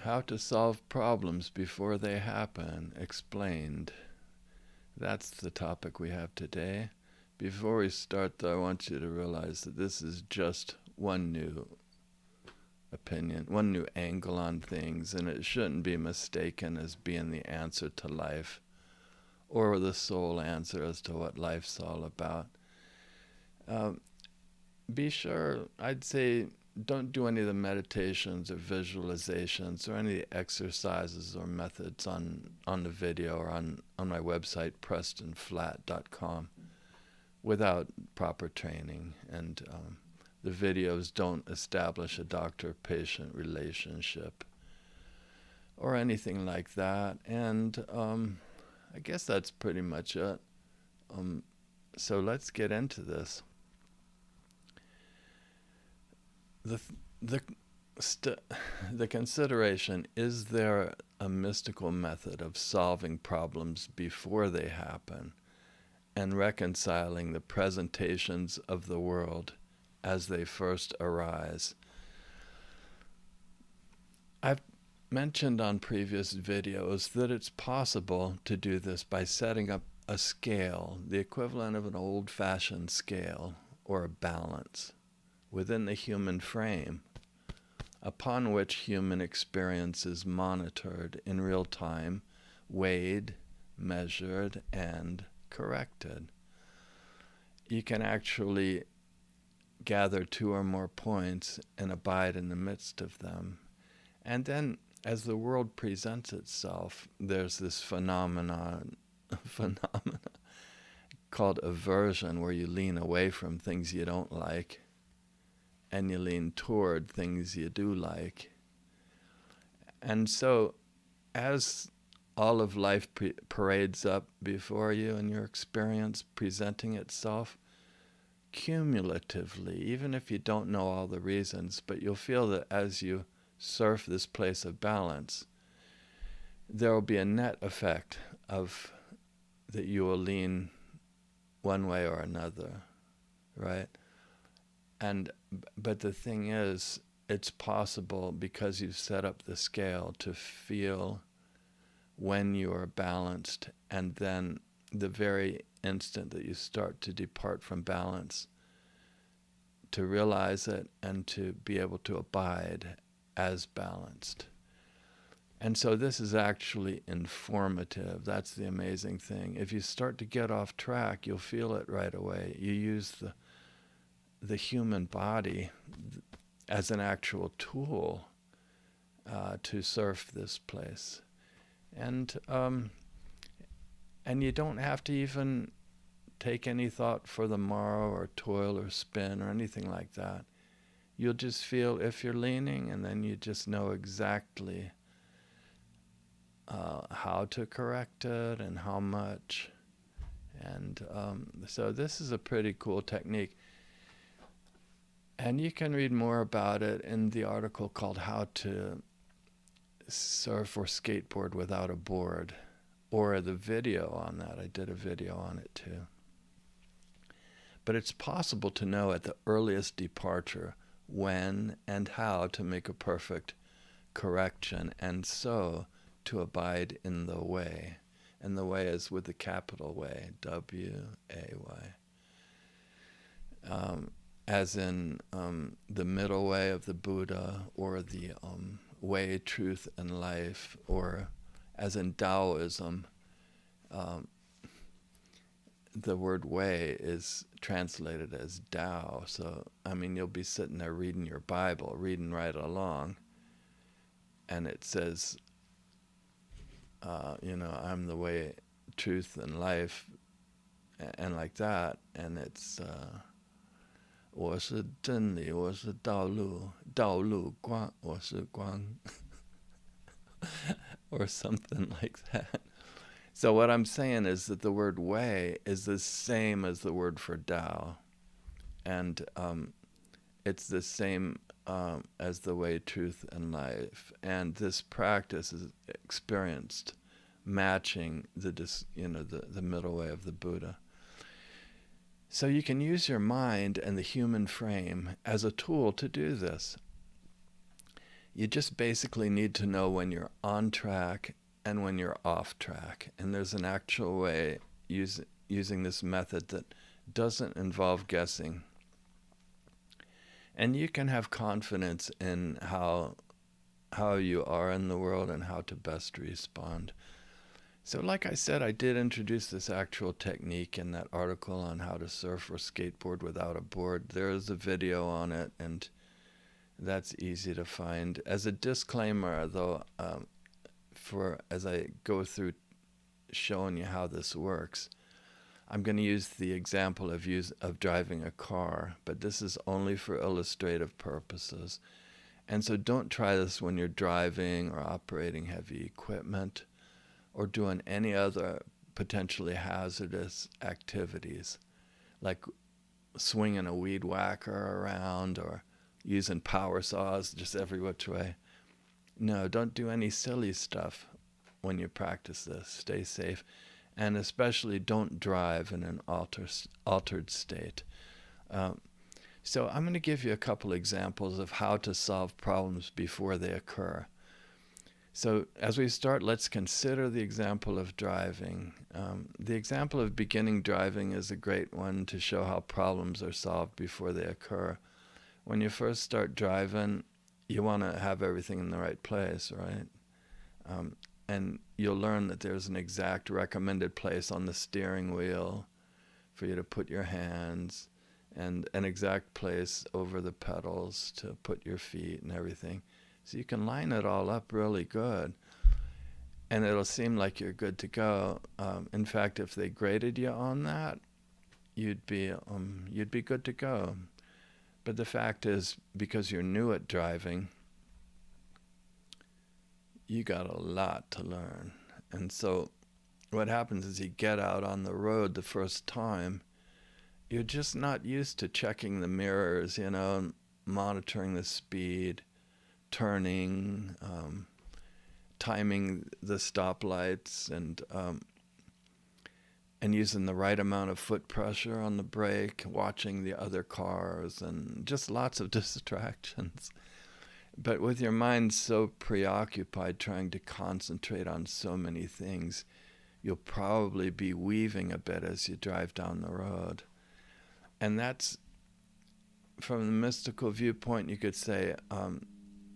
How to solve problems before they happen, explained. That's the topic we have today. Before we start, though, I want you to realize that this is just one new opinion, one new angle on things, and it shouldn't be mistaken as being the answer to life or the sole answer as to what life's all about. Be sure, I'd say, don't do any of the meditations or visualizations or any exercises or methods on the video or on my website, PrestonFlatt.com, without proper training. And the videos don't establish a doctor-patient relationship or anything like that. And I guess that's pretty much it. So let's get into this. The consideration, is there a mystical method of solving problems before they happen and reconciling the presentations of the world as they first arise? I've mentioned on previous videos that it's possible to do this by setting up a scale, the equivalent of an old-fashioned scale or a balance, within the human frame, upon which human experience is monitored in real time, weighed, measured, and corrected. You can actually gather two or more points and abide in the midst of them. And then, as the world presents itself, there's this phenomenon called aversion, where you lean away from things you don't like and you lean toward things you do like. And so as all of life parades up before you in your experience, presenting itself cumulatively, even if you don't know all the reasons, but you'll feel that as you surf this place of balance, there will be a net effect of that you will lean one way or another, right? But the thing is, it's possible, because you've set up the scale, to feel when you are balanced, and then the very instant that you start to depart from balance, to realize it and to be able to abide as balanced. And so this is actually informative. That's the amazing thing. If you start to get off track, you'll feel it right away. You use the human body as an actual tool to surf this place. And you don't have to even take any thought for the morrow or toil or spin or anything like that. You'll just feel if you're leaning, and then you just know exactly how to correct it and how much. And so this is a pretty cool technique. And you can read more about it in the article called How to Surf or Skateboard Without a Board, or the video on that. I did a video on it too. But it's possible to know at the earliest departure when and how to make a perfect correction, and so to abide in the way. And the way is with the capital way, W-A-Y. As in the middle way of the Buddha, or the way, truth, and life, or as in Taoism, the word way is translated as Tao. So, I mean, you'll be sitting there reading your Bible, reading right along, and it says, I'm the way, truth, and life, and like that, and it's 我是真理，我是道路，道路光，我是光 or something like that. So what I'm saying is that the word way is the same as the word for Tao, and it's the same as the way, truth, and life. And this practice is experienced matching the middle way of the Buddha. So you can use your mind and the human frame as a tool to do this. You just basically need to know when you're on track and when you're off track. And there's an actual way using this method that doesn't involve guessing. And you can have confidence in how you are in the world and how to best respond. So like I said, I did introduce this actual technique in that article on how to surf or skateboard without a board. There is a video on it, and that's easy to find. As a disclaimer, though, as I go through showing you how this works, I'm going to use the example of driving a car, but this is only for illustrative purposes. And so don't try this when you're driving or operating heavy equipment or doing any other potentially hazardous activities, like swinging a weed whacker around or using power saws just every which way. No, don't do any silly stuff when you practice this. Stay safe. And especially don't drive in an altered state. So I'm going to give you a couple examples of how to solve problems before they occur. So as we start, let's consider the example of driving. The example of beginning driving is a great one to show how problems are solved before they occur. When you first start driving, you want to have everything in the right place, right? And you'll learn that there's an exact recommended place on the steering wheel for you to put your hands, and an exact place over the pedals to put your feet and everything. So you can line it all up really good, and it'll seem like you're good to go. In fact, if they graded you on that, you'd be good to go. But the fact is, because you're new at driving, you got a lot to learn. And so what happens is you get out on the road the first time, you're just not used to checking the mirrors, and monitoring the speed, turning, timing the stoplights, and using the right amount of foot pressure on the brake, watching the other cars, and just lots of distractions. But with your mind so preoccupied trying to concentrate on so many things, you'll probably be weaving a bit as you drive down the road. And that's, from the mystical viewpoint, you could say,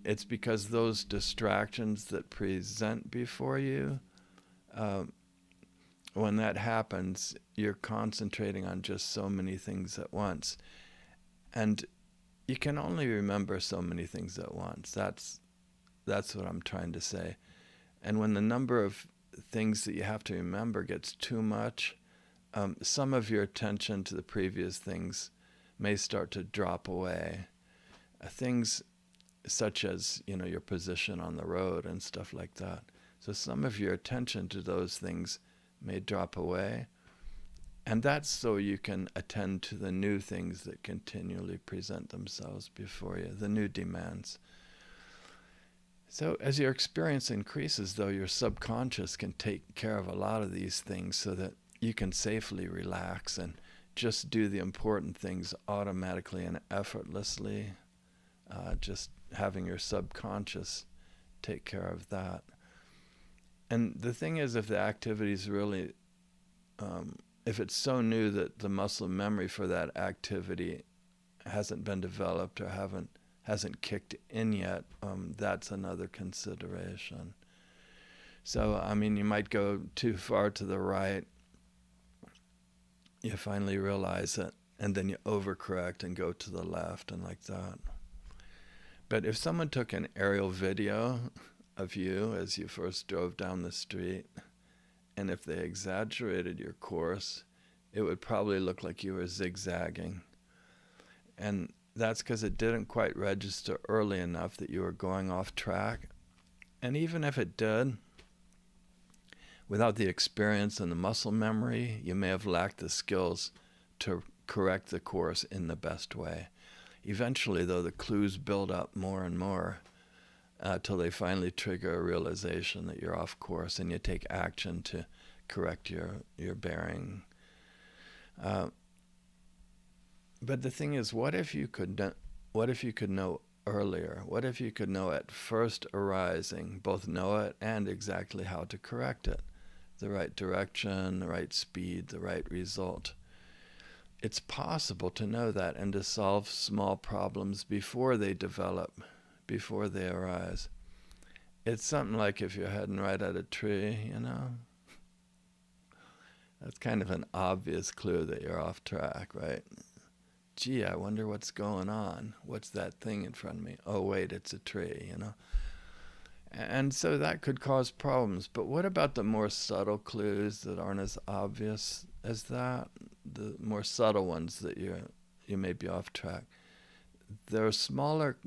it's because those distractions that present before you, when that happens, you're concentrating on just so many things at once. And you can only remember so many things at once. That's what I'm trying to say. And when the number of things that you have to remember gets too much, some of your attention to the previous things may start to drop away. Things such as, your position on the road and stuff like that. So some of your attention to those things may drop away. And that's so you can attend to the new things that continually present themselves before you, the new demands. So as your experience increases, though, your subconscious can take care of a lot of these things so that you can safely relax and just do the important things automatically and effortlessly, just having your subconscious take care of that. And the thing is, if the activity is really, if it's so new that the muscle memory for that activity hasn't been developed or hasn't kicked in yet, that's another consideration. So, you might go too far to the right, you finally realize it, and then you overcorrect and go to the left and like that. But if someone took an aerial video of you as you first drove down the street, and if they exaggerated your course, it would probably look like you were zigzagging. And that's because it didn't quite register early enough that you were going off track. And even if it did, without the experience and the muscle memory, you may have lacked the skills to correct the course in the best way. Eventually, though, the clues build up more and more till they finally trigger a realization that you're off course, and you take action to correct your bearing. But the thing is, what if you could know earlier? What if you could know at first arising, both know it and exactly how to correct it? The right direction, the right speed, the right result. It's possible to know that and to solve small problems before they develop, before they arise. It's something like if you're heading right at a tree, That's kind of an obvious clue that you're off track, right? Gee, I wonder what's going on. What's that thing in front of me? Oh, wait, it's a tree, And so that could cause problems. But what about the more subtle clues that aren't as obvious as that? The more subtle ones that you may be off track. There are smaller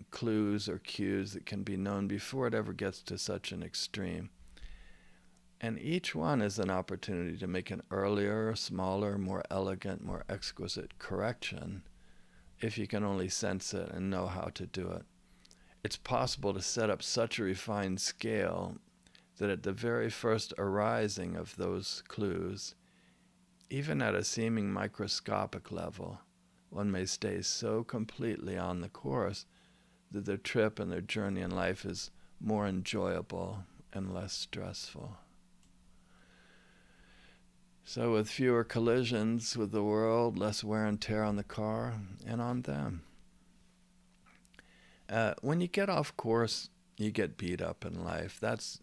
clues or cues that can be known before it ever gets to such an extreme. And each one is an opportunity to make an earlier, smaller, more elegant, more exquisite correction if you can only sense it and know how to do it. It's possible to set up such a refined scale that at the very first arising of those clues, even at a seeming microscopic level, one may stay so completely on the course that their trip and their journey in life is more enjoyable and less stressful. So with fewer collisions with the world, less wear and tear on the car and on them. When you get off course, you get beat up in life. That's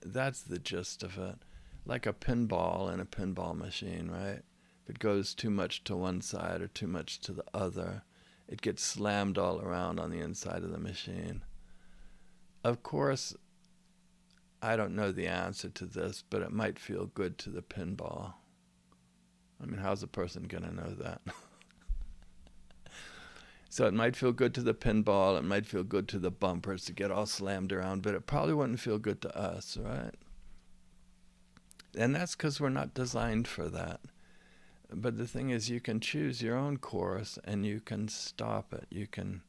the gist of it. Like a pinball in a pinball machine, right? If it goes too much to one side or too much to the other, it gets slammed all around on the inside of the machine. Of course, I don't know the answer to this, but it might feel good to the pinball. I mean, how's a person going to know that? So it might feel good to the pinball, it might feel good to the bumpers to get all slammed around, but it probably wouldn't feel good to us, right? And that's because we're not designed for that. But the thing is, you can choose your own course and you can stop it. You can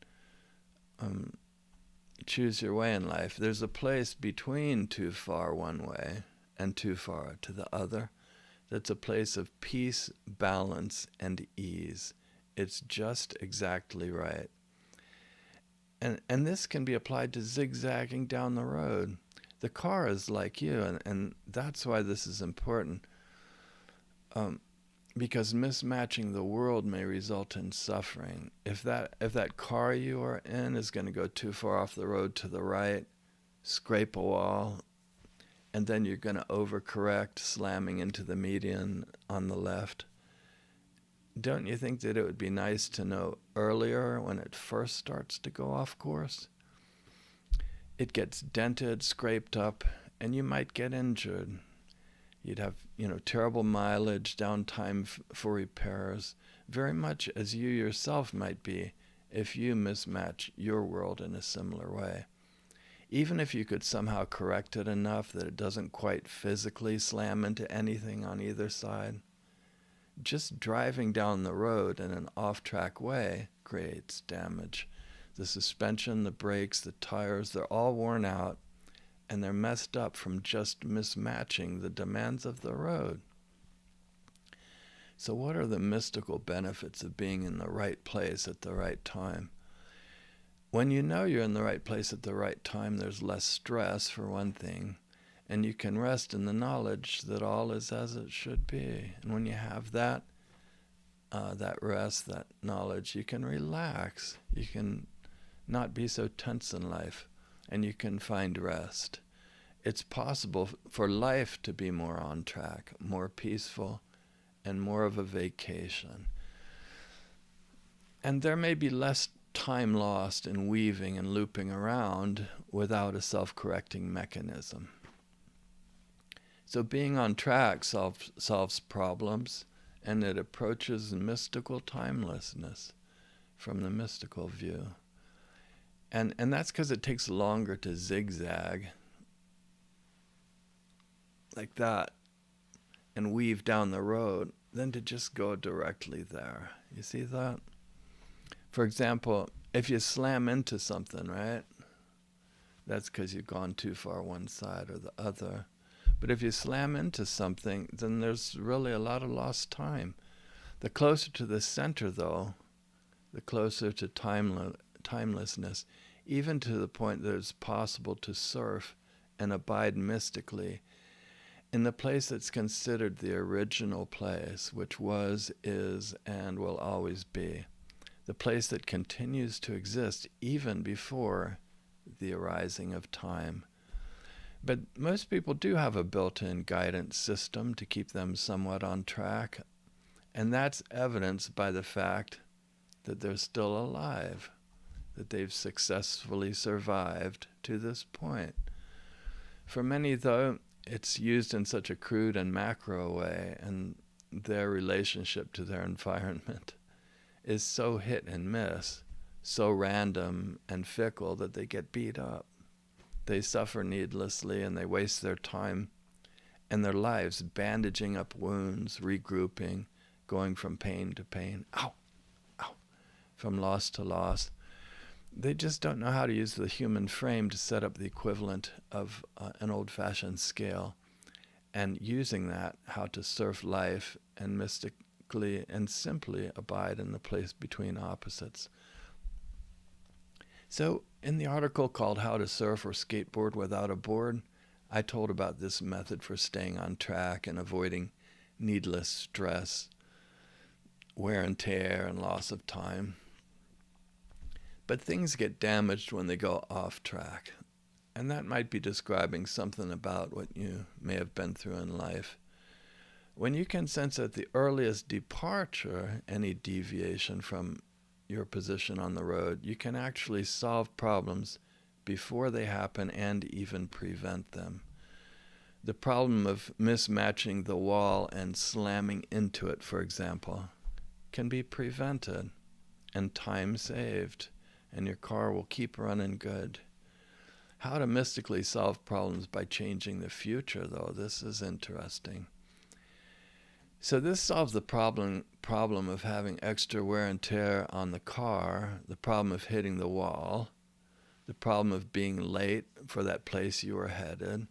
choose your way in life. There's a place between too far one way and too far to the other. That's a place of peace, balance, and ease. It's just exactly right. And this can be applied to zigzagging down the road. The car is like you, and that's why this is important. Because mismatching the world may result in suffering. If that car you are in is going to go too far off the road to the right, scrape a wall, and then you're going to overcorrect, slamming into the median on the left, don't you think that it would be nice to know earlier when it first starts to go off course? It gets dented, scraped up, and you might get injured. You'd have, terrible mileage, downtime for repairs, very much as you yourself might be if you mismatch your world in a similar way. Even if you could somehow correct it enough that it doesn't quite physically slam into anything on either side, just driving down the road in an off-track way creates damage. The suspension, the brakes, the tires, they're all worn out, and they're messed up from just mismatching the demands of the road. So what are the mystical benefits of being in the right place at the right time? When you know you're in the right place at the right time, there's less stress, for one thing, and you can rest in the knowledge that all is as it should be. And when you have that rest, that knowledge, you can relax. You can not be so tense in life, and you can find rest. It's possible for life to be more on track, more peaceful, and more of a vacation. And there may be less time lost in weaving and looping around without a self-correcting mechanism. So being on track solves problems, and it approaches mystical timelessness from the mystical view. And that's because it takes longer to zigzag like that and weave down the road than to just go directly there. You see that? For example, if you slam into something, right? That's because you've gone too far one side or the other. But if you slam into something, then there's really a lot of lost time. The closer to the center, though, the closer to timelessness, even to the point that it's possible to surf and abide mystically in the place that's considered the original place, which was, is, and will always be, the place that continues to exist even before the arising of time. But most people do have a built-in guidance system to keep them somewhat on track, and that's evidenced by the fact that they're still alive, that they've successfully survived to this point. For many, though, it's used in such a crude and macro way, and their relationship to their environment is so hit and miss, so random and fickle that they get beat up. They suffer needlessly, and they waste their time and their lives bandaging up wounds, regrouping, going from pain to pain, from loss to loss. They just don't know how to use the human frame to set up the equivalent of an old-fashioned scale, and using that, how to surf life and mystically and simply abide in the place between opposites. So in the article called How to Surf or Skateboard Without a Board, I told about this method for staying on track and avoiding needless stress, wear and tear, and loss of time. But things get damaged when they go off track, and that might be describing something about what you may have been through in life. When you can sense at the earliest departure any deviation from your position on the road, you can actually solve problems before they happen and even prevent them. The problem of mismatching the wall and slamming into it, for example, can be prevented and time saved, and your car will keep running good. How to mystically solve problems by changing the future, though, this is interesting. So this solves the problem of having extra wear and tear on the car, the problem of hitting the wall, the problem of being late for that place you were headed,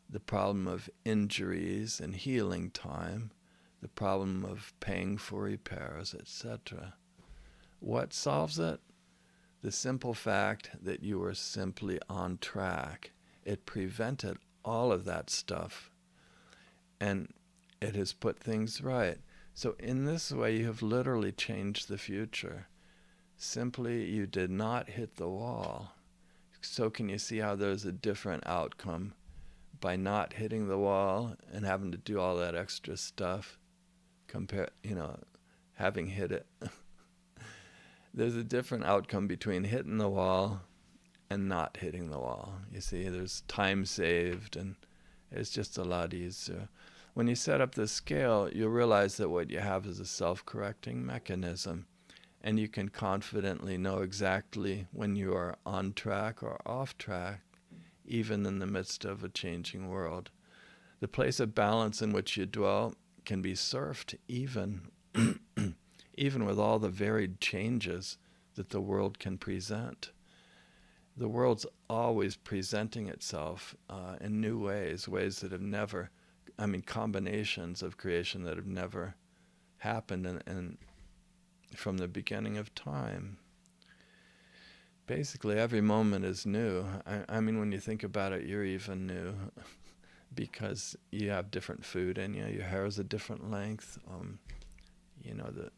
the problem of injuries and healing time, the problem of paying for repairs, etc. What solves it? The simple fact that you were simply on track. It prevented all of that stuff, and it has put things right. So in this way, you have literally changed the future. Simply, you did not hit the wall. So can you see how there's a different outcome by not hitting the wall and having to do all that extra stuff having hit it? There's a different outcome between hitting the wall and not hitting the wall. You see, there's time saved, and it's just a lot easier. When you set up the scale, you'll realize that what you have is a self-correcting mechanism, and you can confidently know exactly when you are on track or off track, even in the midst of a changing world. The place of balance in which you dwell can be surfed even with all the varied changes that the world can present. The world's always presenting itself in new ways that have never, combinations of creation that have never happened and from the beginning of time. Basically, every moment is new. When you think about it, you're even new because you have different food in you. Your hair is a different length. The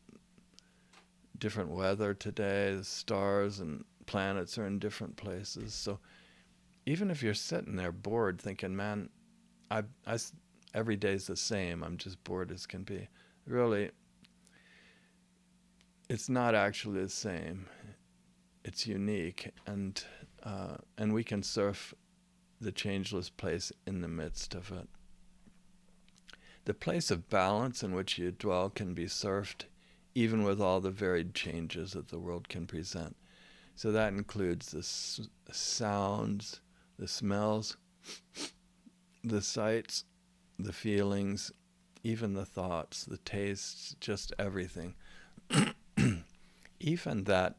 different weather today, the stars and planets are in different places. So even if you're sitting there bored thinking, man, every day's the same, I'm just bored as can be. Really, it's not actually the same. It's unique, and we can surf the changeless place in the midst of it. The place of balance in which you dwell can be surfed even with all the varied changes that the world can present. So that includes the sounds, the smells, the sights, the feelings, even the thoughts, the tastes, just everything. Even that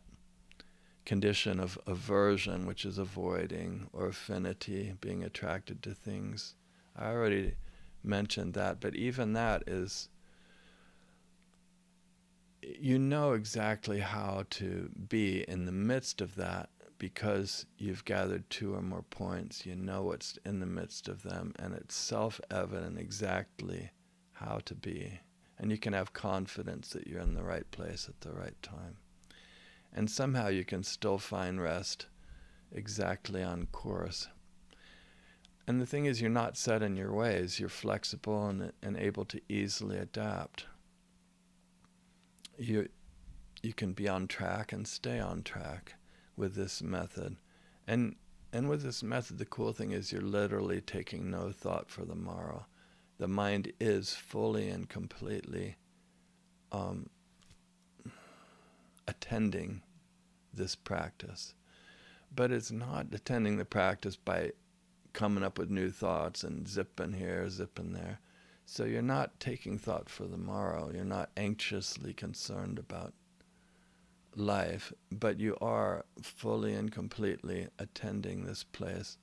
condition of aversion, which is avoiding, or affinity, being attracted to things. I already mentioned that, but even that is you know exactly how to be in the midst of that because you've gathered 2 or more points. You know what's in the midst of them, and it's self-evident exactly how to be. And you can have confidence that you're in the right place at the right time. And somehow you can still find rest exactly on course. And the thing is, you're not set in your ways. You're flexible and able to easily adapt. You can be on track and stay on track with this method. And with this method, the cool thing is you're literally taking no thought for the morrow. The mind is fully and completely attending this practice. But it's not attending the practice by coming up with new thoughts and zipping here, zipping there. So you're not taking thought for the morrow. You're not anxiously concerned about life, but you are fully and completely attending this place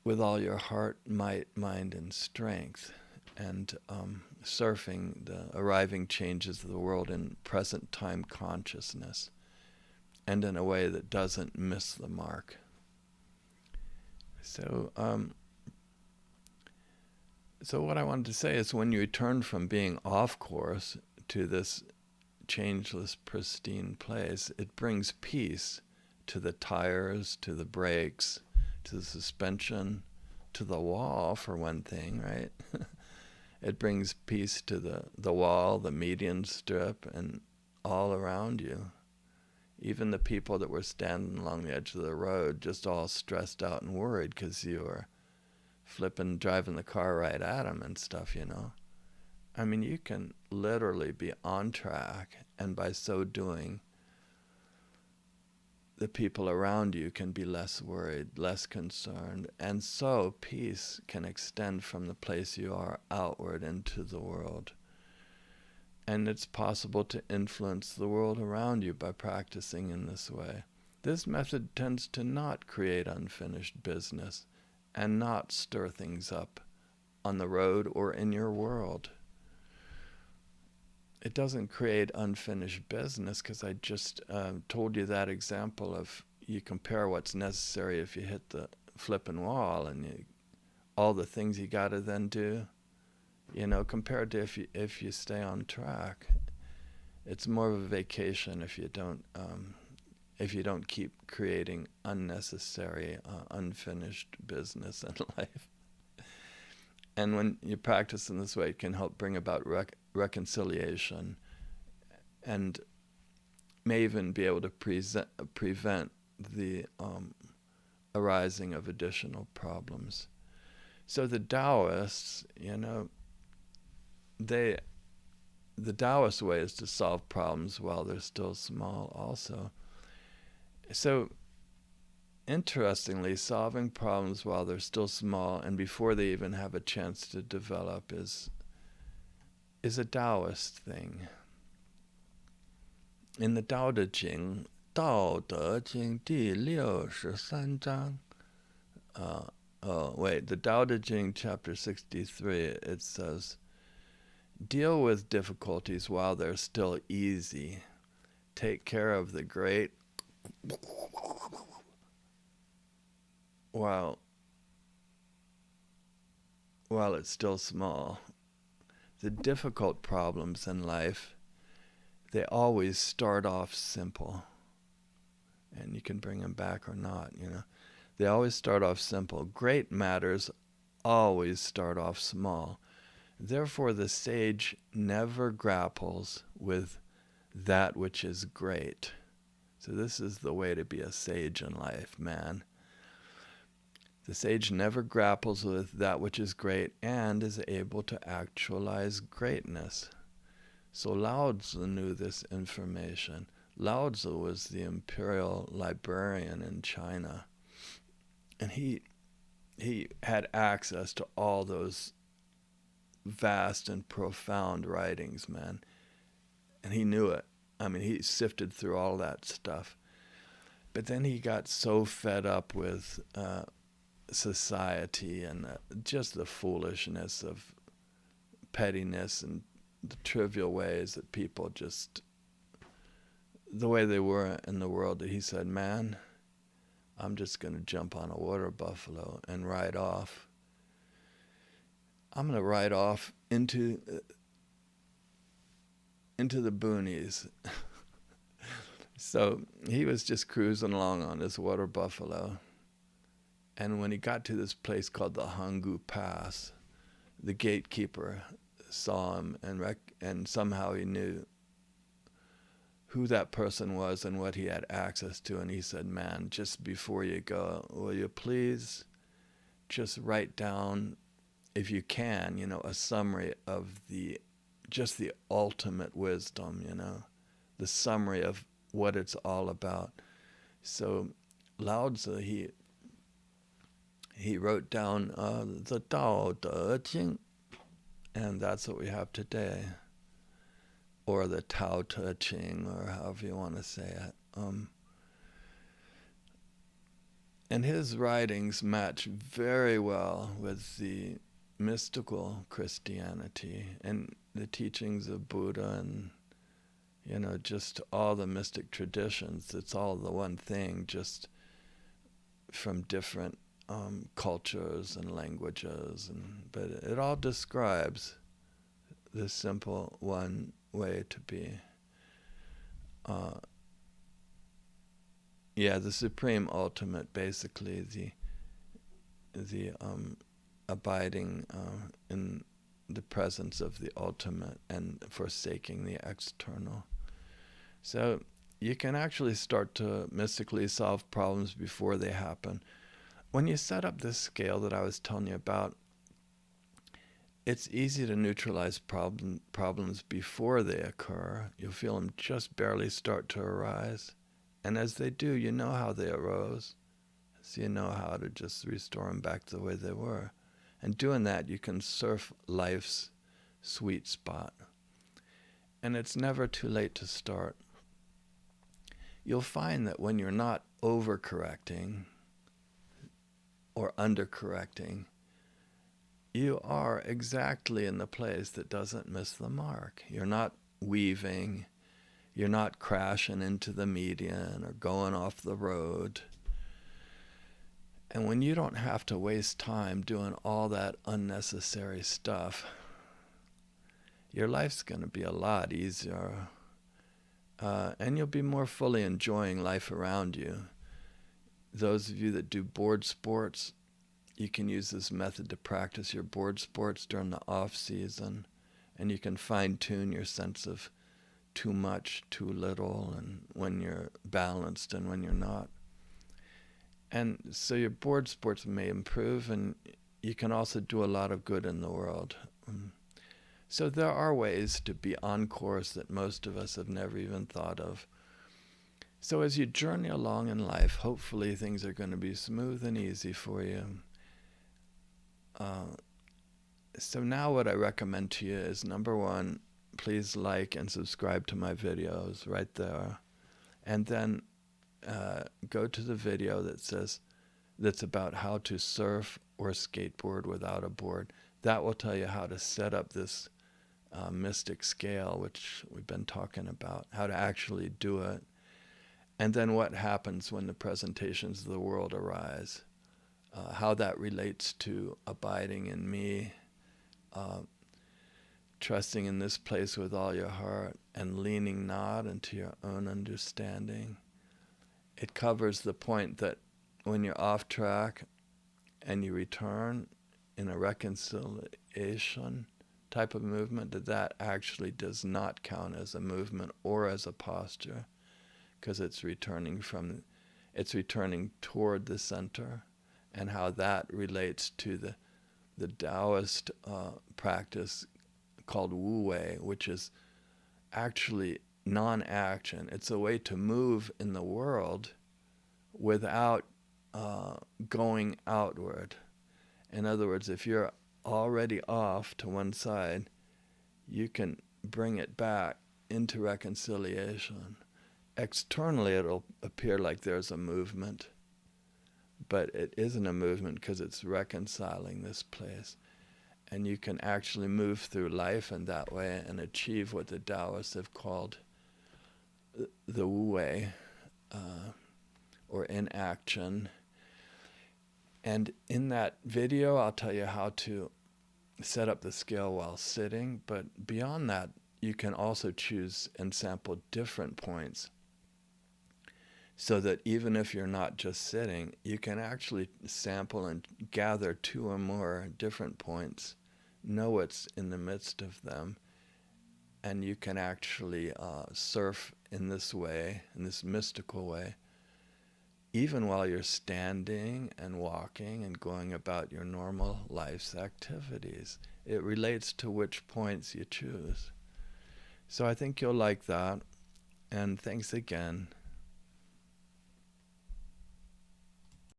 with all your heart, might, mind, and strength, and surfing the arriving changes of the world in present time consciousness, and in a way that doesn't miss the mark. So what I wanted to say is, when you return from being off course to this changeless, pristine place, it brings peace to the tires, to the brakes, to the suspension, to the wall, for one thing, right? It brings peace to the wall, the median strip, and all around you. Even the people that were standing along the edge of the road, just all stressed out and worried because you were driving the car right at them and stuff, you know. I mean, you can literally be on track, and by so doing, the people around you can be less worried, less concerned, and so peace can extend from the place you are outward into the world. And it's possible to influence the world around you by practicing in this way. This method tends to not create unfinished business and not stir things up on the road or in your world. It doesn't create unfinished business because I just told you that example of, you compare what's necessary if you hit the flipping wall and all the things you got to then do, you know, compared to if you stay on track. It's more of a vacation if you don't keep creating unnecessary, unfinished business in life. And when you practice in this way, it can help bring about reconciliation, and may even be able to prevent the arising of additional problems. So the Taoists, you know, the Taoist way is to solve problems while they're still small also. So interestingly, solving problems while they're still small and before they even have a chance to develop is a Taoist thing. In the Tao Te Ching, 道德经 第63章, the Tao Te Ching, chapter 63, it says, deal with difficulties while they're still easy. Take care of the great while it's still small. The difficult problems in life, they always start off simple. And you can bring them back or not, you know. They always start off simple. Great matters always start off small. Therefore, the sage never grapples with that which is great. So this is the way to be a sage in life, man. The sage never grapples with that which is great and is able to actualize greatness. So Lao Tzu knew this information. Lao Tzu was the imperial librarian in China. And he had access to all those vast and profound writings, man. And he knew it. I mean, he sifted through all that stuff. But then he got so fed up with society and just the foolishness of pettiness and the trivial ways that people just, the way they were in the world, that he said, man, I'm just going to jump on a water buffalo and ride off. I'm going to ride off into the boonies. So he was just cruising along on his water buffalo. And when he got to this place called the Hangu Pass, the gatekeeper saw him and somehow he knew who that person was and what he had access to. And he said, man, just before you go, will you please just write down, if you can, a summary of the ultimate wisdom, the summary of what it's all about. So Lao Tzu, he wrote down the Tao Te Ching, and that's what we have today, or the Tao Te Ching, or however you want to say it. And his writings match very well with the mystical Christianity and the teachings of Buddha and, just all the mystic traditions. It's all the one thing, just from different cultures and languages, but it all describes the simple one way to be. The supreme ultimate, basically the abiding in the presence of the ultimate and forsaking the external. So you can actually start to mystically solve problems before they happen. When you set up this scale that I was telling you about, it's easy to neutralize problems before they occur. You'll feel them just barely start to arise. And as they do, you know how they arose. So you know how to just restore them back to the way they were. And doing that, you can surf life's sweet spot. And it's never too late to start. You'll find that when you're not overcorrecting or undercorrecting, you are exactly in the place that doesn't miss the mark. You're not weaving. You're not crashing into the median or going off the road. And when you don't have to waste time doing all that unnecessary stuff, your life's going to be a lot easier. And you'll be more fully enjoying life around you. Those of you that do board sports, you can use this method to practice your board sports during the off season, and you can fine-tune your sense of too much, too little, and when you're balanced and when you're not. And so your board sports may improve, and you can also do a lot of good in the world. So there are ways to be on course that most of us have never even thought of. So as you journey along in life, hopefully things are going to be smooth and easy for you. So now what I recommend to you is, number one, please like and subscribe to my videos right there. And then go to the video that's about how to surf or skateboard without a board. That will tell you how to set up this mystic scale, which we've been talking about, how to actually do it. And then what happens when the presentations of the world arise, how that relates to abiding in me, trusting in this place with all your heart, and leaning not into your own understanding. It covers the point that when you're off track and you return in a reconciliation type of movement, that actually does not count as a movement or as a posture, because it's returning toward the center, and how that relates to the Taoist practice called Wu Wei, which is actually non-action. It's a way to move in the world without going outward. In other words, if you're already off to one side, you can bring it back into reconciliation. Externally, it'll appear like there's a movement, but it isn't a movement because it's reconciling this place. And you can actually move through life in that way and achieve what the Taoists have called the Wu Wei, or inaction. And in that video, I'll tell you how to set up the scale while sitting. But beyond that, you can also choose and sample different points, so that even if you're not just sitting, you can actually sample and gather 2 or more different points, know what's in the midst of them, and you can actually surf in this way, in this mystical way, even while you're standing and walking and going about your normal life's activities. It relates to which points you choose. So I think you'll like that, and thanks again.